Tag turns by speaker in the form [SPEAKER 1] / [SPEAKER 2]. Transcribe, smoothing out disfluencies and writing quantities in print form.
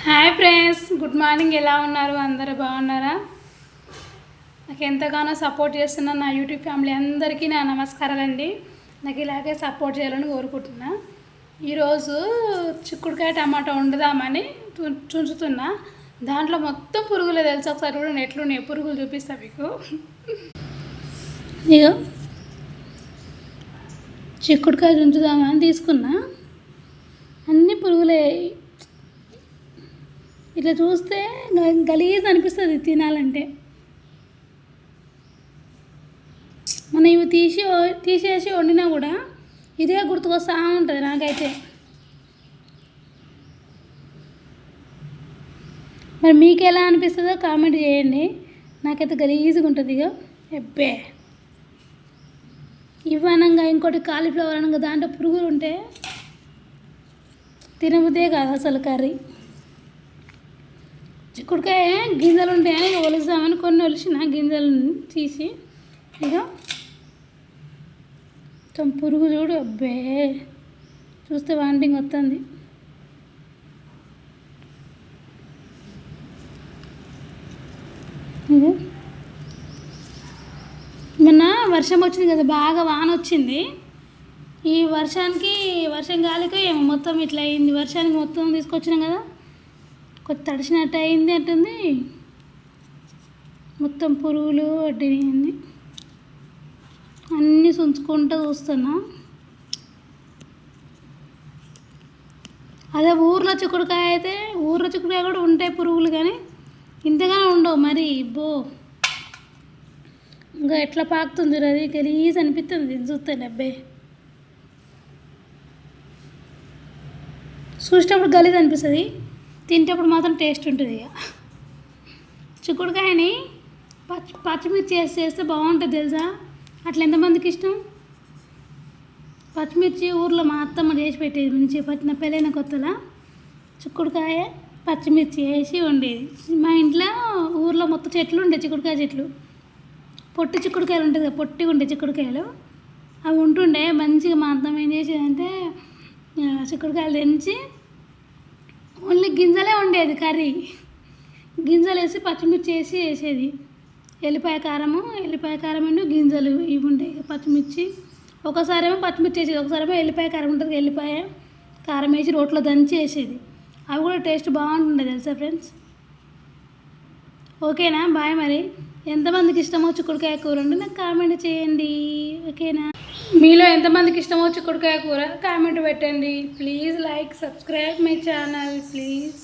[SPEAKER 1] Hi friends, good morning. ఎలా ఉన్నారు? అందరూ బాగున్నారా? నాకు ఎంతగానో సపోర్ట్ చేస్తున్న నా యూట్యూబ్ ఫ్యామిలీ అందరికీ నా నమస్కారాలండి. నాకు ఇలాగే సపోర్ట్ చేయాలని కోరుకుంటున్నా. ఈరోజు చిక్కుడుకాయ టమాటా వండుదామని చుంచుతున్నా. దాంట్లో మొత్తం పురుగులే తెలుసు. ఒకసారి కూడా ఎట్లున్నాయి పురుగులు చూపిస్తా మీకు. ఇగో చిక్కుడుకాయ చుంచుదామని తీసుకున్నా, అన్ని పురుగులే. ఇట్లా చూస్తే గలీజ్ అనిపిస్తుంది తినాలంటే. మనం ఇవి తీసేసి వండినా కూడా ఇదే గుర్తుకొస్తూ ఉంటుంది నాకైతే. మరి మీకు ఎలా అనిపిస్తుందో కామెంట్ చేయండి. నాకైతే గలీజ్గా ఉంటుంది. ఇక ఎబ్బే ఇవ్వనంగా ఇంకోటి కాలీఫ్లవర్ అనగా దాంట్లో పురుగులు ఉంటే తినబుద్దే కాదు అసలు కర్రీ. చిక్కుడుకాయ గింజలు ఉంటాయని ఇక ఒలుస్తామని కొన్ని ఒలిసిన గింజలు తీసి, ఇక మొత్తం పురుగు చూడు. అబ్బే చూస్తే వాంటింగ్ వస్తుంది. మొన్న వర్షం వచ్చింది కదా, బాగా వాన వచ్చింది. ఈ వర్షం గాలికి ఏమో మొత్తం ఇట్లా అయింది. వర్షానికి మొత్తం తీసుకొచ్చినాం కదా, కొత్త తడిసినట్టు అయింది అంటుంది. మొత్తం పురుగులు వడ్డినాయి. అన్నీ సుంచుకుంటూ చూస్తున్నా. అదే ఊర్లో చిక్కుడుకాయ అయితే, ఊర్లో చిక్కుడుకాయ కూడా ఉంటాయి పురుగులు, కానీ ఇంతగానే ఉండవు మరి. ఇంకా ఎట్లా పాకుతుంది అది గలీజ్ అనిపిస్తుంది చూస్తే. అబ్బే చూసేటప్పుడు గలీజ్ అనిపిస్తుంది, తింటప్పుడు మాత్రం టేస్ట్ ఉంటుంది. ఇక చిక్కుడుకాయని పచ్చిమిర్చి చేస్తే బాగుంటుంది తెలుసా. అట్లా ఎంతమందికి ఇష్టం? పచ్చిమిర్చి ఊర్లో మా అత్తమ్మ చేసి పెట్టేది మంచిగా. పట్టిన పెళ్ళైన కొత్తలో చిక్కుడుకాయ పచ్చిమిర్చి వేసి వండేది. మా ఇంట్లో ఊర్లో మొత్తం చెట్లు ఉండే, చిక్కుడుకాయ చెట్లు. పొట్టి చిక్కుడుకాయలు ఉంటుంది కదా, పొట్టిగా ఉండే చిక్కుడుకాయలు అవి ఉంటుండే మంచిగా. మా అత్తమ్మ ఏం చేసేదంటే చిక్కుడుకాయలు తెంచి ఓన్లీ గింజలే ఉండేది కర్రీ. గింజలు వేసి పచ్చిమిర్చి వేసేది. ఎల్లిపాయ కారం గింజలు ఇవి ఉంటాయి. పచ్చిమిర్చి ఒకసారేమో పచ్చిమిర్చి వేసేది, ఒకసారేమో ఎల్లిపాయ కారం ఉంటుంది, ఎల్లిపాయ కారం వేసి రోట్లో దంచి వేసేది. అవి కూడా టేస్ట్ బాగుంటుండే తెలుసా ఫ్రెండ్స్. ఓకేనా? బాయ్. మరి ఎంతమందికి ఇష్టమో చిక్కుడుకాయ కూర ఉంటే నాకు కామెంట్ చేయండి. ఓకేనా? మీలో ఎంతమందికి ఇష్టమో చిక్కుడుకాయ కూర కామెంట్ పెట్టండి. Please like, subscribe my channel please.